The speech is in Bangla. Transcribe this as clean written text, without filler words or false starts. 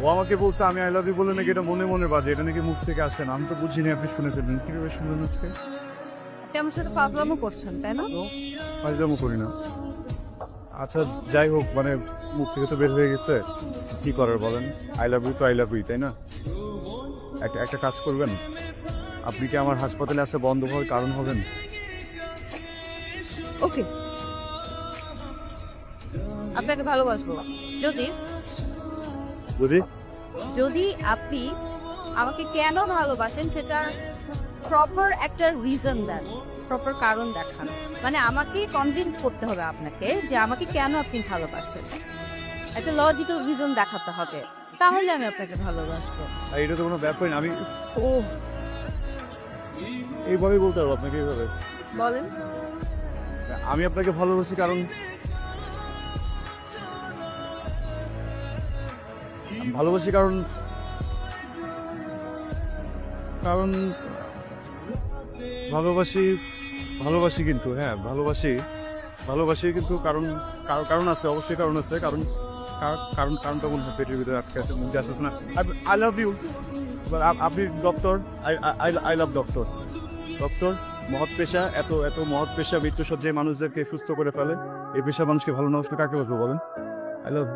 ও আমাকে বলছে আমি আই লাভ ইউ বলে নাকি এটা মনে মনে বাজে, এটা নাকি মুখ থেকে আসে না। আমি তো বুঝিনি, আপনি শুনে ফেলবেন। কিভাবে শুনলেন আজকে? আপনি আমার সাথে পাগলামো করছেন তাই না? ফাজলামো করি না। আচ্ছা যাই হোক, মানে মুখ থেকে তো বের হয়ে গেছে, কি করার বলেন? আই লাভ ইউ তো আই লাভ ইউ, তাই না? একটা একটা কাজ করবেন, আপনি কি আমার হাসপাতালে আসা বন্ধ হওয়ার কারণ হবেন? ওকে, আপনাকে ভালোবাসবো যদি বুঝি? যদি আপনি আমাকে কেন ভালোবাসেন সেটা প্রপার একটা রিজন দেন, প্রপার কারণ দেখান। মানে আমাকে কনভিন্স করতে হবে আপনাকে যে আমাকে কেন আপনি ভালোবাসেন, একটা লজিক্যাল রিজন দেখাতে হবে, তাহলে আমি আপনাকে ভালোবাসবো। আর এটা তো কোনো ব্যাপারই না। আমি ও এইভাবেই বলতে পারবো আপনাকে, এইভাবে। বলেন। আমি আপনাকে ভালোবাসি কারণ ভালোবাসি কারণ কারণ ভালোবাসি ভালোবাসি কিন্তু হ্যাঁ ভালোবাসি ভালোবাসি কিন্তু কারণ কারণ আছে, অবশ্যই কারণ আছে। কারণটা মনে হয় পেটের ভিতরে আটকে আছে, মুখে আসতেছে না। I love you. আপনি doctor, I love doctor. Doctor মহৎ পেশা, এত এত মহৎ পেশা, মৃত্যুসজ্জায় মানুষদেরকে সুস্থ করে ফেলে। এই পেশা মানুষকে ভালো না বাসলে কাকে বলবো বলেন? I love